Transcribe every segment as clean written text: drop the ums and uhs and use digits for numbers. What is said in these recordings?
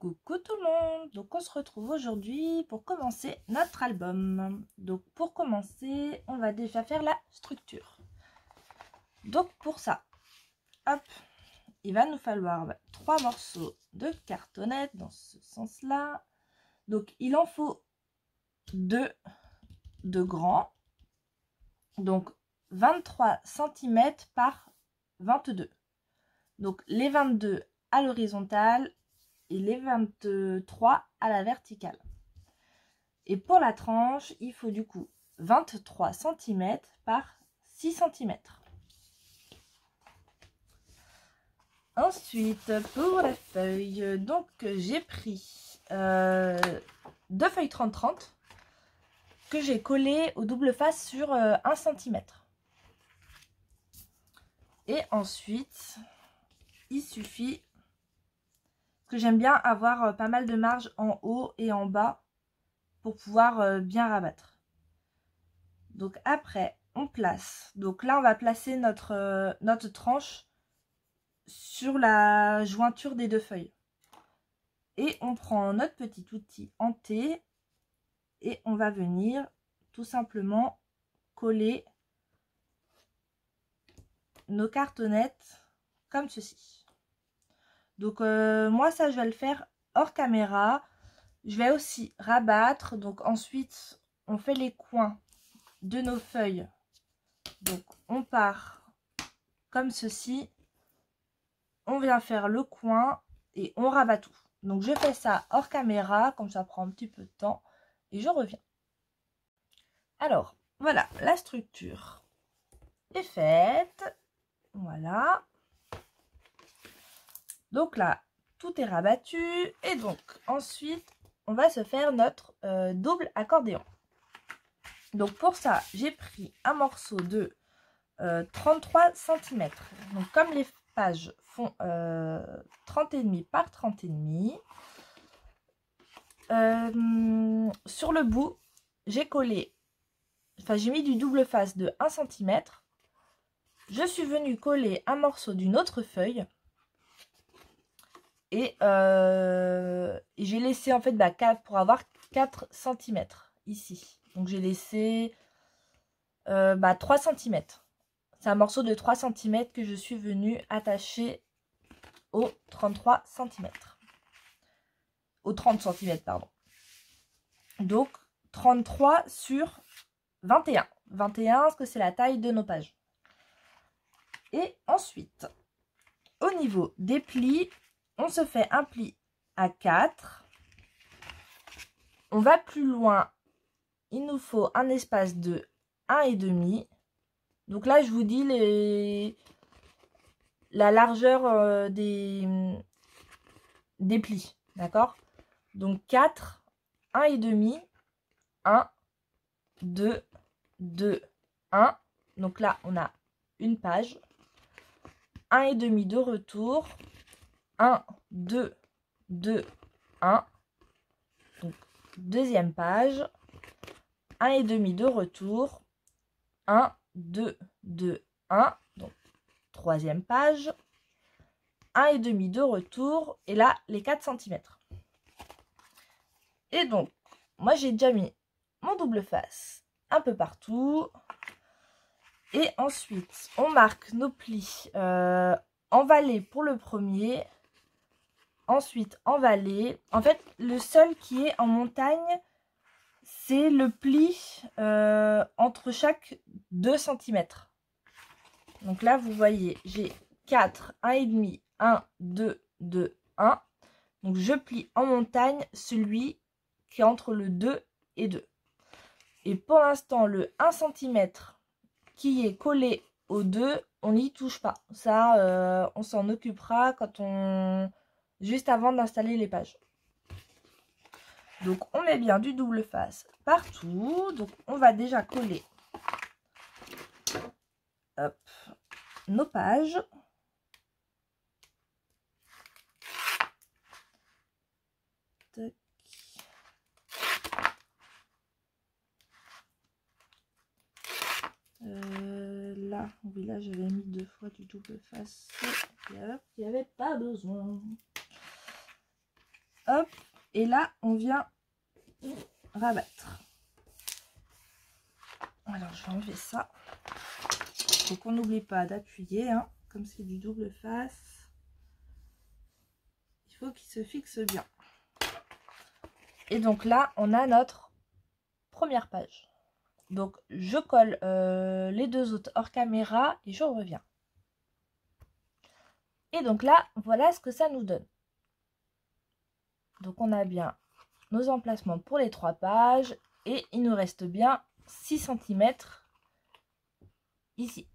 Coucou tout le monde, donc on se retrouve aujourd'hui pour commencer notre album. Donc pour commencer, on va déjà faire la structure. Donc pour ça, hop, il va nous falloir 3 morceaux de cartonnette dans ce sens-là. Donc il en faut 2 de grands, donc 23 cm par 22. Donc les 22 à l'horizontale et les 23 à la verticale. Et pour la tranche, il faut du coup 23 cm par 6 cm. Ensuite, pour la feuille, donc j'ai pris 2 feuilles 30-30 que j'ai collées au double face sur 1 cm. Et ensuite, il suffit que j'aime bien avoir pas mal de marge en haut et en bas pour pouvoir bien rabattre. Donc après, on place. Donc là, on va placer notre tranche sur la jointure des 2 feuilles. Et on prend notre petit outil en T et on va venir tout simplement coller nos cartonnettes comme ceci. Donc moi, ça, je vais le faire hors caméra. Je vais aussi rabattre. Donc ensuite, on fait les coins de nos feuilles. Donc on part comme ceci. On vient faire le coin et on rabat tout. Donc je fais ça hors caméra, comme ça prend un petit peu de temps. Et je reviens. Alors, voilà, la structure est faite. Voilà. Donc là, tout est rabattu. Et donc, ensuite, on va se faire notre double accordéon. Donc pour ça, j'ai pris un morceau de 33 cm. Donc comme les pages font 30,5 par 30,5, sur le bout, j'ai collé, enfin j'ai mis du double face de 1 cm. Je suis venue coller un morceau d'une autre feuille. Et j'ai laissé en fait pour avoir 4 cm ici. Donc j'ai laissé 3 cm. C'est un morceau de 3 cm que je suis venue attacher au 33 cm. Au 30 cm, pardon. Donc 33 sur 21. 21, parce que c'est la taille de nos pages. Et ensuite, au niveau des plis, on se fait un pli à 4. On va plus loin. Il nous faut un espace de 1,5. Donc là, je vous dis la largeur des plis. D'accord? Donc 4, 1,5, 1, 2, 2, 1. Donc là, on a une page. 1,5 de retour. 1, 2, 2, 1. Donc, deuxième page. 1,5 de retour. 1, 2, 2, 1. Donc, troisième page. 1,5 de retour. Et là, les 4 cm. Et donc, moi, j'ai déjà mis mon double face un peu partout. Et ensuite, on marque nos plis en vallée pour le premier. Ensuite, en vallée. En fait, le seul qui est en montagne, c'est le pli entre chaque 2 cm. Donc là, vous voyez, j'ai 4, 1,5, 1, 2, 2, 1. Donc, je plie en montagne celui qui est entre le 2 et 2. Et pour l'instant, le 1 cm qui est collé au 2, on n'y touche pas. Ça, on s'en occupera juste avant d'installer les pages. Donc, on met bien du double face partout. Donc, on va déjà coller hop, nos pages. Tac. Là, oui, là, j'avais mis 2 fois du double face. Il n'y avait pas besoin. Hop, et là, on vient rabattre. Alors, je vais enlever ça. Faut qu'on n'oublie pas d'appuyer, hein, comme c'est du double face. Il faut qu'il se fixe bien. Et donc là, on a notre première page. Donc, je colle les deux autres hors caméra et je reviens. Et donc là, voilà ce que ça nous donne. Donc, on a bien nos emplacements pour les 3 pages. Et il nous reste bien 6 cm ici.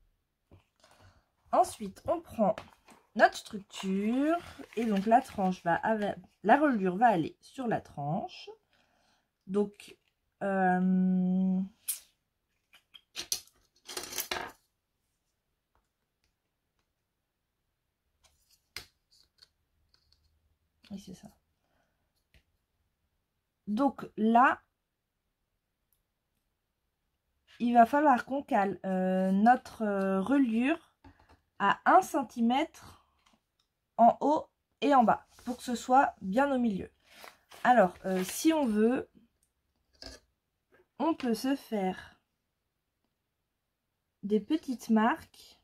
Ensuite, on prend notre structure. Et donc, la tranche va avec, la reliure va aller sur la tranche. Donc, oui, c'est ça. Donc là, il va falloir qu'on cale notre reliure à 1 cm en haut et en bas pour que ce soit bien au milieu. Alors, si on veut, on peut se faire des petites marques,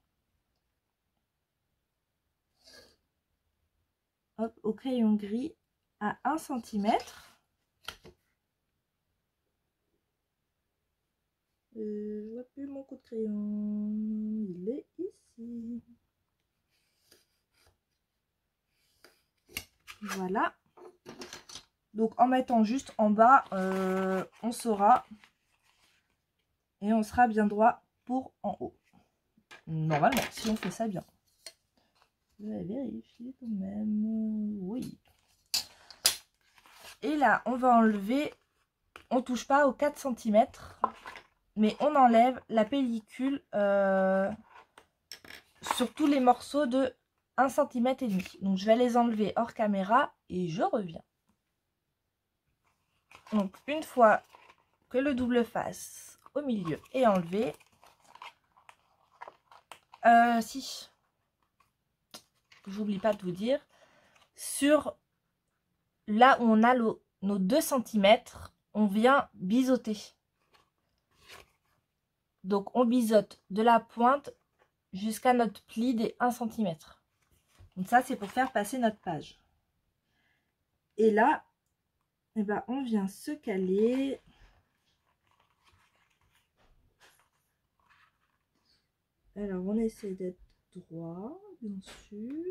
hop, au crayon gris à 1 cm. Je vois plus mon coup de crayon, il est ici. Voilà. Donc en mettant juste en bas, on saura et on sera bien droit pour en haut. Normalement, si on fait ça bien. Je vais vérifier quand même. Oui. Et là, on va enlever, on touche pas aux 4 cm, mais on enlève la pellicule sur tous les morceaux de 1 cm et demi. Donc je vais les enlever hors caméra et je reviens. Donc une fois que le double face au milieu est enlevé, si j'oublie pas de vous dire, sur là où on a nos 2 cm, on vient biseauter. Donc on biseaute de la pointe jusqu'à notre pli des 1 cm. Donc ça, c'est pour faire passer notre page. Et là, eh ben, on vient se caler. Alors, on essaie d'être droit, bien sûr.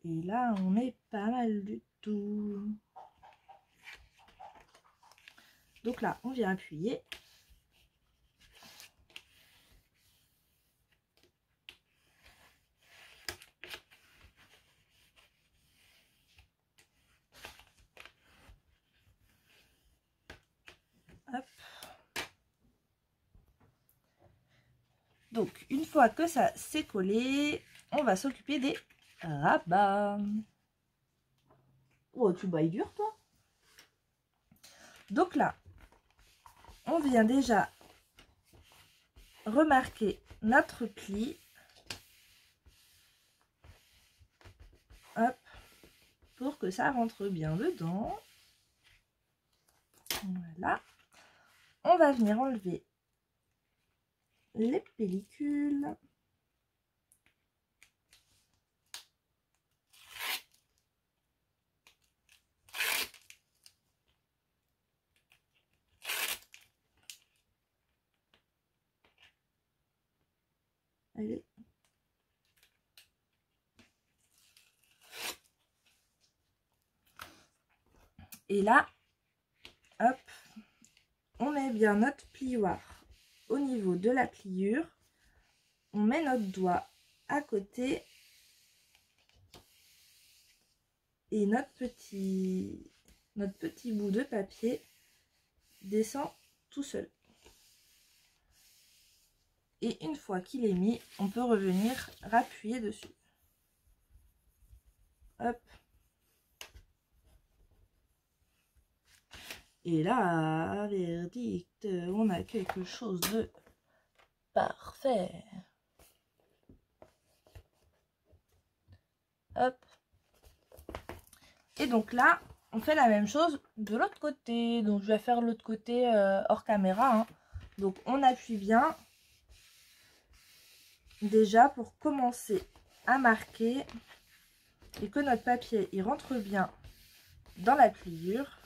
Et là, on est pas mal du tout. Donc là, on vient appuyer. Hop. Donc, une fois que ça s'est collé, on va s'occuper des rabats. Oh, tu bailles dur, toi. Donc là, on vient déjà remarquer notre pli. Hop, pour que ça rentre bien dedans. Voilà. On va venir enlever les pellicules. Allez. Et là, hop, on met bien notre plioir au niveau de la pliure. On met notre doigt à côté et notre petit bout de papier descend tout seul. Et une fois qu'il est mis, on peut revenir appuyer dessus. Hop. Et là, verdict, on a quelque chose de parfait. Hop. Et donc là, on fait la même chose de l'autre côté. Donc je vais faire l'autre côté hors caméra. Hein. Donc on appuie bien. Déjà pour commencer à marquer. Et que notre papier il rentre bien dans la pliure.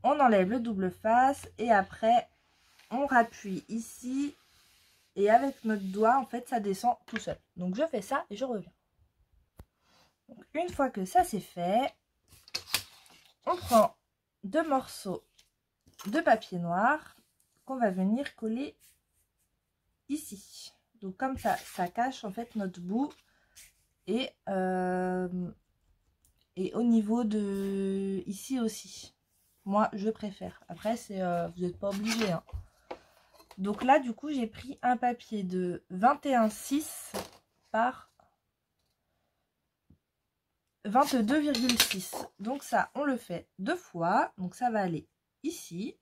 On enlève le double face. Et après, on rappuie ici. Et avec notre doigt, en fait, ça descend tout seul. Donc je fais ça et je reviens. Donc, une fois que ça c'est fait, on prend 2 morceaux de papier noir qu'on va venir coller ici. Donc comme ça, ça cache en fait notre bout et au niveau de ici aussi. Moi, je préfère. Après, c'est vous n'êtes pas obligé. Hein. Donc là, du coup, j'ai pris un papier de 21,6 par 22,6. Donc ça, on le fait 2 fois. Donc ça va aller ici.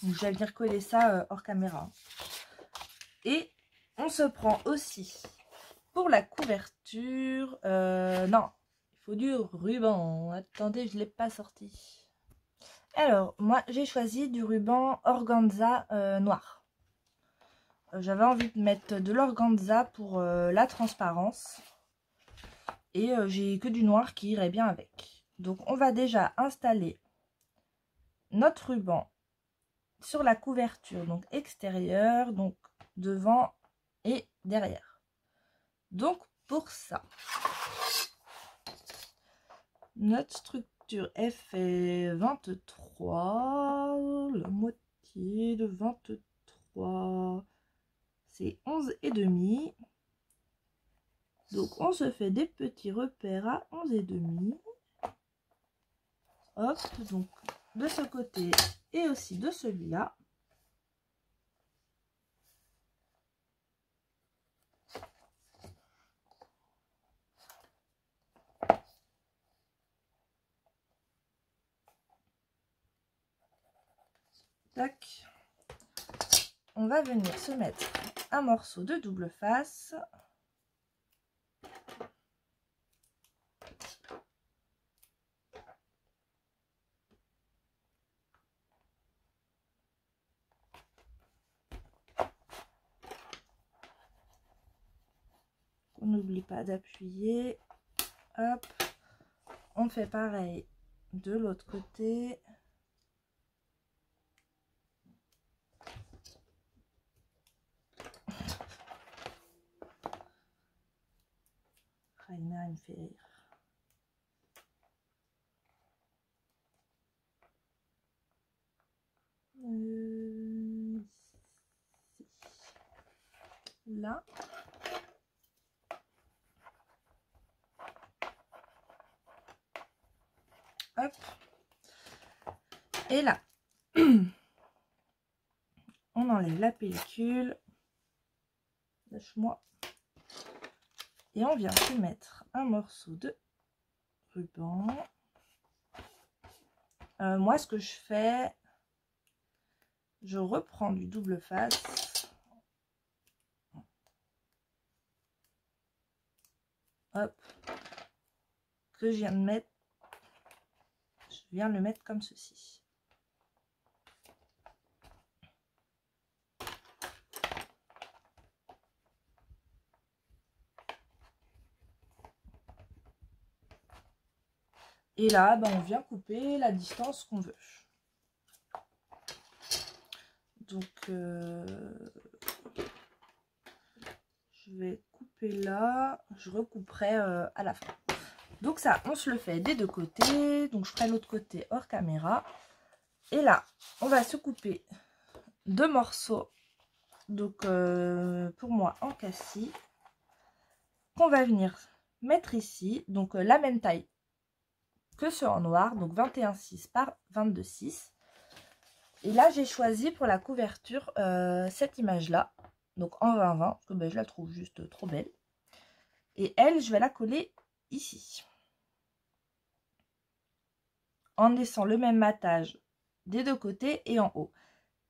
Donc je vais venir coller ça hors caméra. Et on se prend aussi pour la couverture. Non, il faut du ruban. Attendez, je ne l'ai pas sorti. Alors, moi, j'ai choisi du ruban organza noir. J'avais envie de mettre de l'organza pour la transparence. Et j'ai que du noir qui irait bien avec. Donc on va déjà installer notre ruban sur la couverture, donc extérieure, donc devant et derrière. Donc pour ça, notre structure elle fait 23, la moitié de 23, c'est 11,5. Donc on se fait des petits repères à 11,5. Hop, donc de ce côté et aussi de celui-là. Tac. On va venir se mettre un morceau de double face. On n'oublie pas d'appuyer. Hop. On fait pareil de l'autre côté. Raina, il me fait rire. Là. Hop. Et là. On enlève la pellicule. Lâche-moi. Et on vient se mettre un morceau de ruban. Moi, ce que je fais, je reprends du double face. Hop. Que je viens de mettre. Je viens le mettre comme ceci. Et là, ben, on vient couper la distance qu'on veut. Donc, je vais couper là. Je recouperai à la fin. Donc ça, on se le fait des deux côtés. Donc, je ferai l'autre côté hors caméra. Et là, on va se couper 2 morceaux. Donc, pour moi, en cassis. Qu'on va venir mettre ici. Donc, la même taille que ceux en noir, donc 21,6 par 22,6. Et là, j'ai choisi pour la couverture cette image-là. Donc en 20-20, parce que je la trouve juste trop belle. Et elle, je vais la coller ici. En laissant le même matage des deux côtés et en haut.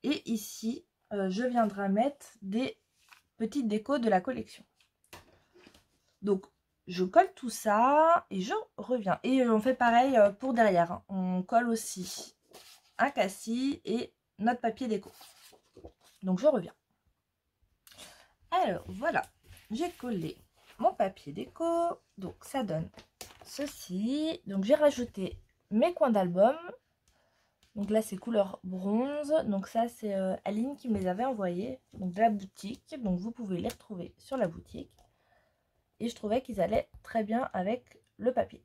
Et ici, je viendrai mettre des petites décos de la collection. Donc, je colle tout ça et je reviens. Et on fait pareil pour derrière. Hein. On colle aussi un cassis et notre papier déco. Donc, je reviens. Alors, voilà. J'ai collé mon papier déco. Donc, ça donne ceci. Donc, j'ai rajouté mes coins d'album. Donc là, c'est couleur bronze. Donc ça, c'est Aline qui me les avait envoyés. Donc de la boutique. Donc vous pouvez les retrouver sur la boutique. Et je trouvais qu'ils allaient très bien avec le papier.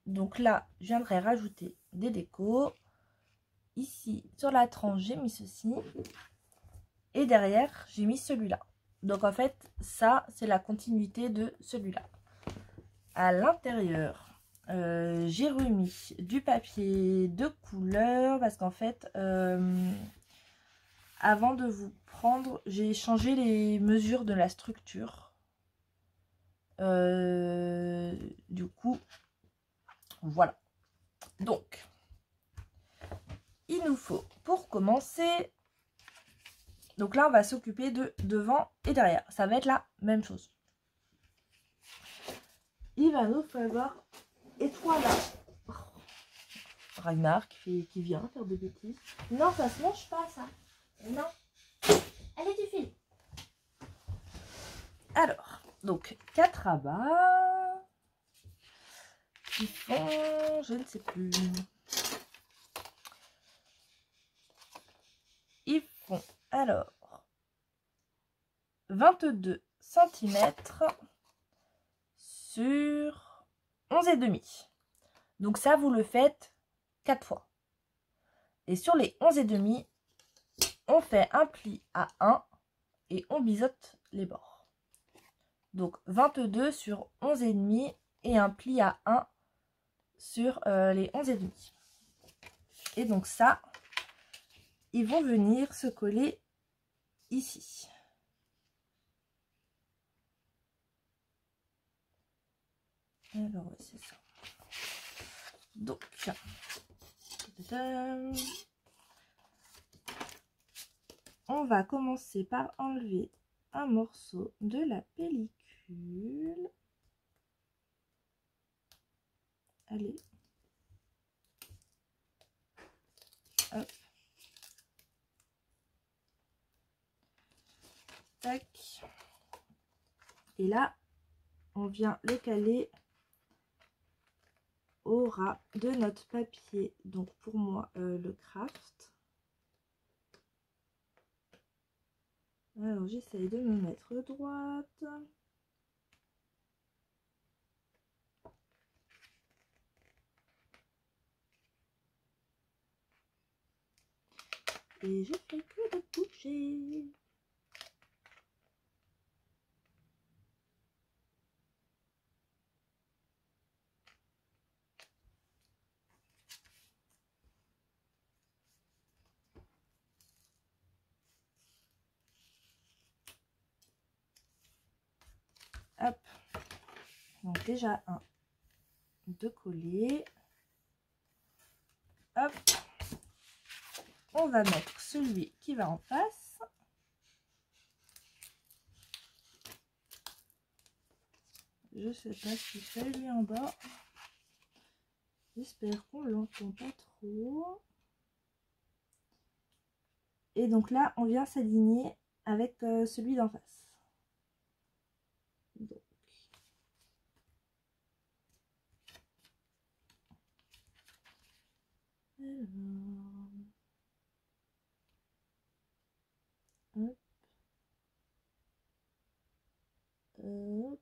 Donc là, je viendrai rajouter des décos. Ici, sur la tranche, j'ai mis ceci. Et derrière, j'ai mis celui-là. Donc en fait, ça, c'est la continuité de celui-là. À l'intérieur, j'ai remis du papier de couleur parce qu'en fait, avant de vous prendre, j'ai changé les mesures de la structure. Du coup, voilà. Donc, il nous faut, pour commencer, donc là, on va s'occuper de devant et derrière. Ça va être la même chose. Il va nous falloir, et toi là, Ragnar qui vient faire des bêtises. Non, ça se mange pas, ça. Non. Allez, tu files. Alors, donc, 4 rabats qui font, je ne sais plus. Ils font, alors, 22 cm sur 11,5. Donc ça, vous le faites 4 fois. Et sur les 11,5, on fait un pli à 1 et on biseaute les bords. Donc 22 sur 11,5 et un pli à 1 sur les 11,5. Et donc ça, ils vont venir se coller ici. Alors, c'est ça. Donc, on va commencer par enlever un morceau de la pellicule. Allez. Hop. Tac. Et là, on vient le caler au ras de notre papier. Donc pour moi, le craft. Alors j'essaye de me mettre droite. Et je fais que de bouger. Hop. Donc déjà un de coller. Hop. On va mettre celui qui va en face. Je sais pas ce qu'il fait lui en bas. J'espère qu'on l'entend pas trop. Et donc là, on vient s'aligner avec celui d'en face. Donc. Alors. Hop. Hop.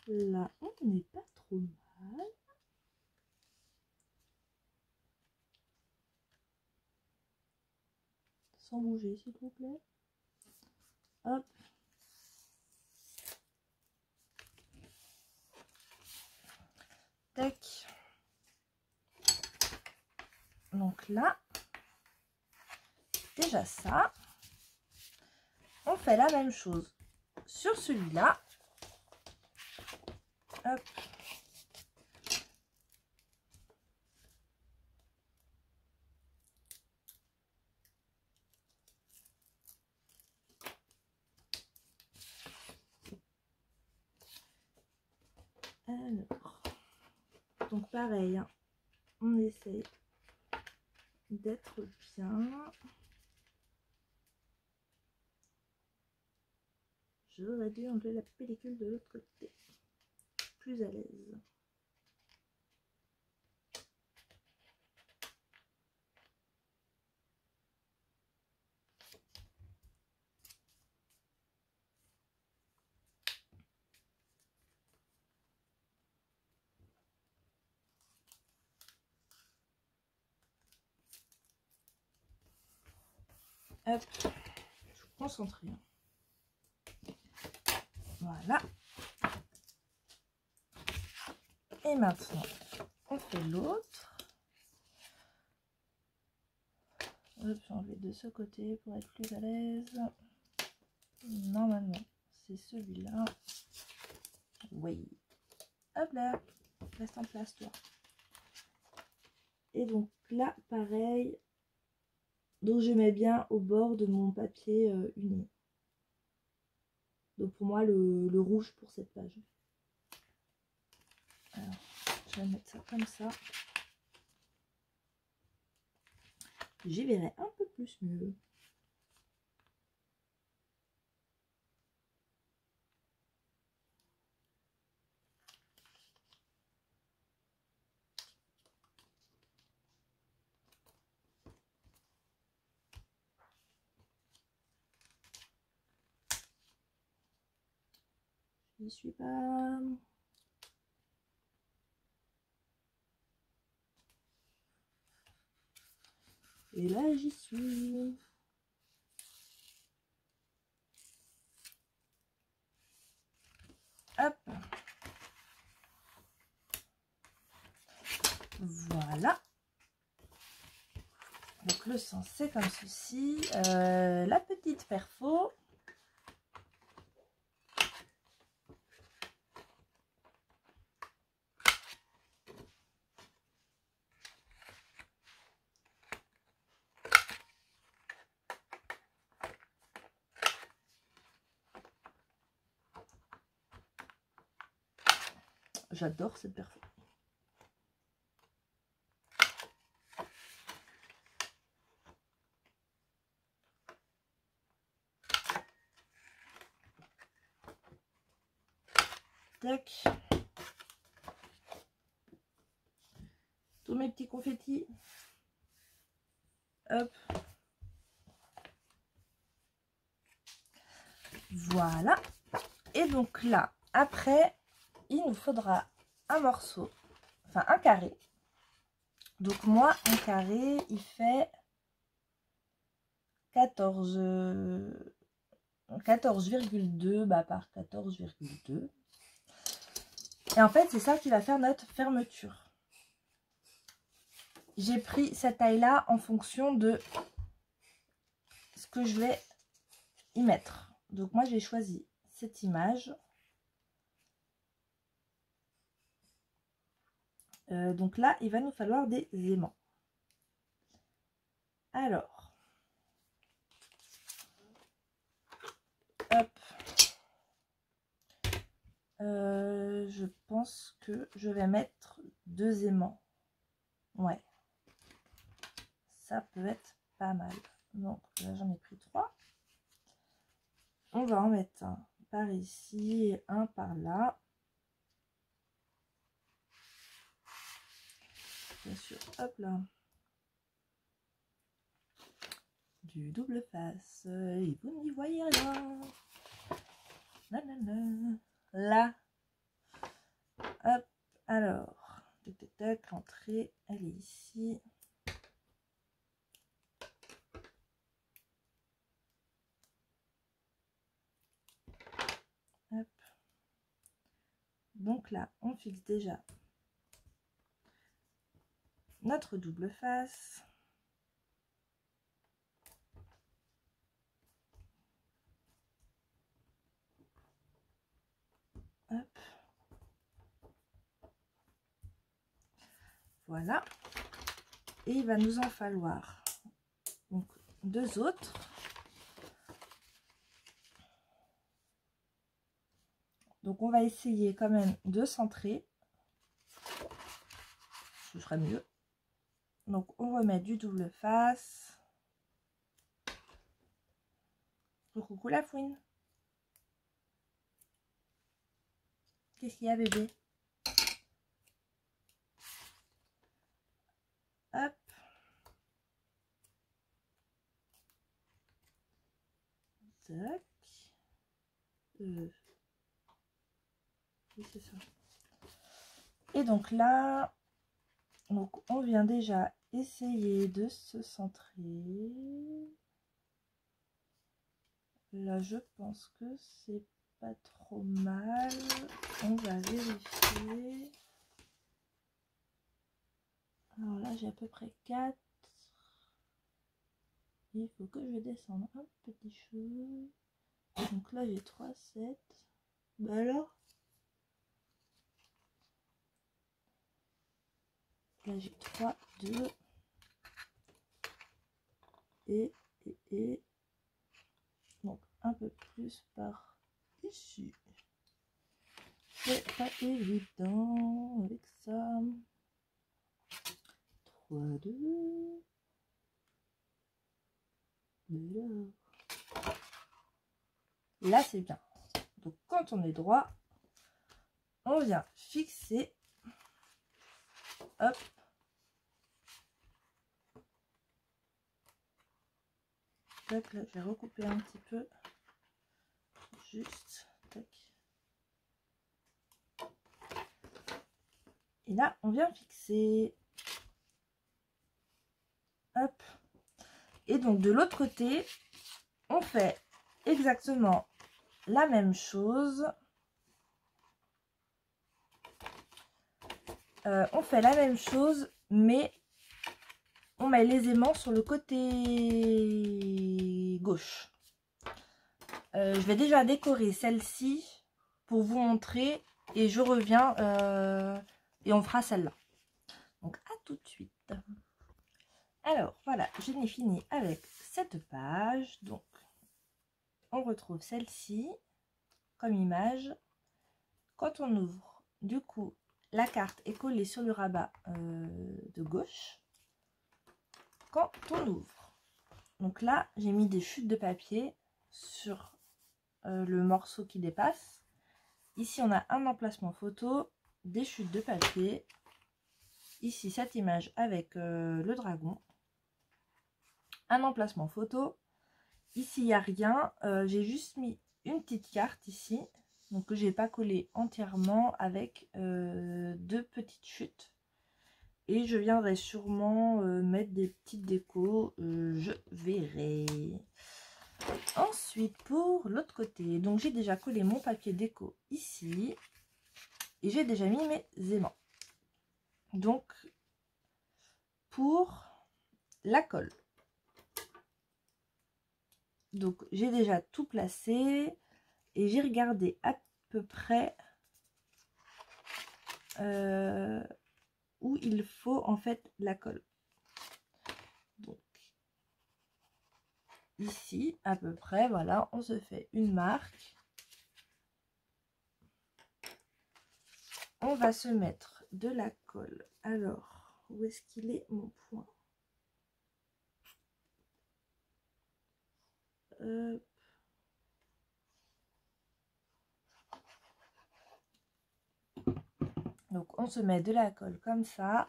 Là, on n'est pas trop mal. Sans bouger, s'il vous plaît. Hop. Tac. Donc là, déjà ça. On fait la même chose sur celui-là. Hop. Alors, donc pareil, hein, on essaye d'être bien. J'aurais dû enlever la pellicule de l'autre côté. Plus à l'aise. Hop, je suis concentrée. Voilà. Et maintenant, on fait l'autre. Hop, j'enlève de ce côté pour être plus à l'aise. Normalement, c'est celui-là. Oui. Hop là, reste en place, toi. Et donc là, pareil. Donc je mets bien au bord de mon papier uni. Donc pour moi, le rouge pour cette page. Alors, je vais mettre ça comme ça. J'y verrai un peu plus mieux. J'y suis pas. Et là, j'y suis. Hop. Voilà. Donc le sens, c'est comme ceci. La petite perfo. J'adore cette perfo. Tac. Tous mes petits confettis. Hop. Voilà. Et donc là, après, il nous faudra un morceau, enfin un carré. Donc moi, un carré, il fait 14,2 par 14,2. Et en fait, c'est ça qui va faire notre fermeture. J'ai pris cette taille-là en fonction de ce que je vais y mettre. Donc moi, j'ai choisi cette image. Donc là, il va nous falloir des aimants. Alors, hop. Je pense que je vais mettre 2 aimants. Ouais. Ça peut être pas mal. Donc là, j'en ai pris 3. On va en mettre un par ici et un par là. Bien sûr, hop là. Du double face. Et vous n'y voyez rien. Nanana. Là. Hop. Alors. Tac, tac, tac. L'entrée, elle est ici. Hop. Donc là, on fixe déjà notre double face. Voilà. Et il va nous en falloir donc 2 autres. Donc on va essayer quand même de centrer. Ce serait mieux. Donc on remet du double face. Coucou la fouine. Qu'est-ce qu'il y a bébé? Hop. Tac. Oui, c'est ça. Et donc là, donc on vient déjà essayer de se centrer. Là, je pense que c'est pas trop mal. On va vérifier. Alors là, j'ai à peu près 4. Il faut que je descende un petit peu. Donc là, j'ai 3, 7. Bah alors? Là, j'ai 3, 2. Et. Donc, un peu plus par ici. C'est pas évident avec ça. 3, 2. Là, c'est bien. Donc, quand on est droit, on vient fixer. Hop. Tac, là, je vais recouper un petit peu. Juste. Tac. Et là, on vient fixer. Hop. Et donc, de l'autre côté, on fait exactement la même chose. On fait la même chose, mais on met les aimants sur le côté gauche. Je vais déjà décorer celle-ci pour vous montrer et je reviens et on fera celle-là. Donc à tout de suite. Alors voilà, je n'ai fini avec cette page. Donc on retrouve celle-ci comme image. Quand on ouvre, du coup, la carte est collée sur le rabat de gauche. Quand on ouvre, donc là, j'ai mis des chutes de papier sur le morceau qui dépasse. Ici, on a un emplacement photo, des chutes de papier. Ici, cette image avec le dragon. Un emplacement photo. Ici, il n'y a rien. J'ai juste mis une petite carte ici. Donc, que je n'ai pas collé entièrement avec 2 petites chutes. Et je viendrai sûrement mettre des petites décos. Je verrai. Ensuite, pour l'autre côté, donc j'ai déjà collé mon papier déco ici. Et j'ai déjà mis mes aimants. Donc, pour la colle. Donc, j'ai déjà tout placé. Et j'ai regardé à peu près où il faut en fait la colle. Donc, ici, à peu près, voilà, on se fait une marque. On va se mettre de la colle. Alors, où est-ce qu'il est mon point? Donc, on se met de la colle comme ça.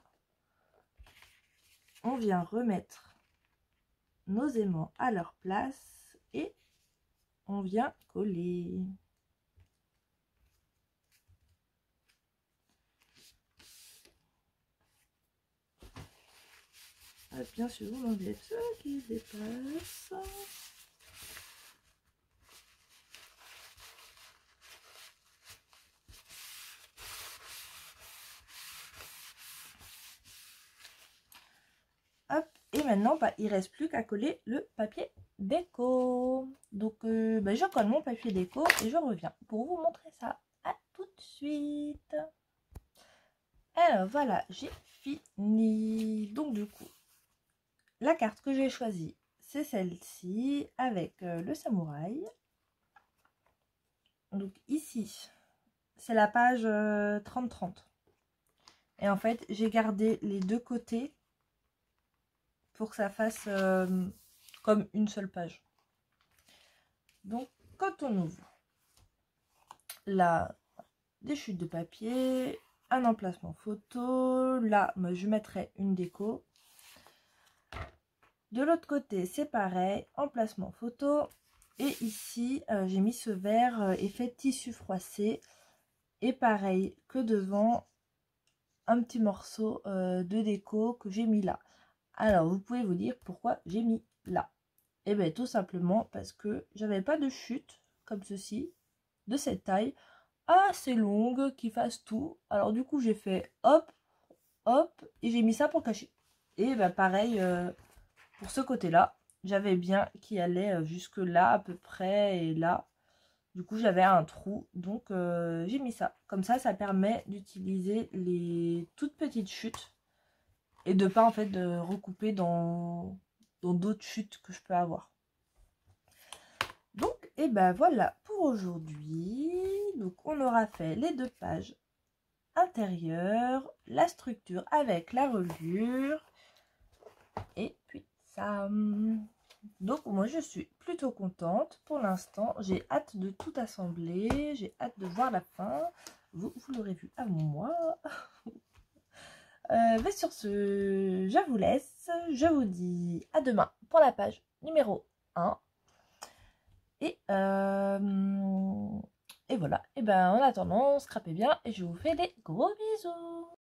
On vient remettre nos aimants à leur place et on vient coller. Bien sûr, on enlève ce qui dépasse. Hop, et maintenant, bah, il ne reste plus qu'à coller le papier déco. Donc, je colle mon papier déco et je reviens pour vous montrer ça. À tout de suite. Alors voilà, j'ai fini. Donc du coup, la carte que j'ai choisie, c'est celle-ci avec le samouraï. Donc ici, c'est la page 30-30. Et en fait, j'ai gardé les deux côtés pour que ça fasse comme une seule page. Donc, quand on ouvre, là, des chutes de papier, un emplacement photo. Là, moi, je mettrai une déco. De l'autre côté, c'est pareil, emplacement photo. Et ici, j'ai mis ce vert effet tissu froissé. Et pareil que devant, un petit morceau de déco que j'ai mis là. Alors, vous pouvez vous dire pourquoi j'ai mis là. Et bien, tout simplement parce que j'avais pas de chute comme ceci, de cette taille, assez longue, qui fasse tout. Alors, du coup, j'ai fait hop, hop, et j'ai mis ça pour cacher. Et ben, pareil, pour ce côté-là, j'avais bien qui allait jusque là à peu près, et là. Du coup, j'avais un trou, donc j'ai mis ça. Comme ça permet d'utiliser les toutes petites chutes et de pas en fait de recouper dans d'autres chutes que je peux avoir. Donc, et ben voilà pour aujourd'hui. Donc, on aura fait les deux pages intérieures, la structure avec la reliure et puis ça. Donc moi je suis plutôt contente pour l'instant, j'ai hâte de tout assembler, j'ai hâte de voir la fin, vous l'aurez vu avant moi. Mais sur ce, je vous laisse, je vous dis à demain pour la page numéro 1. Et voilà, et ben en attendant, scrapez bien et je vous fais des gros bisous.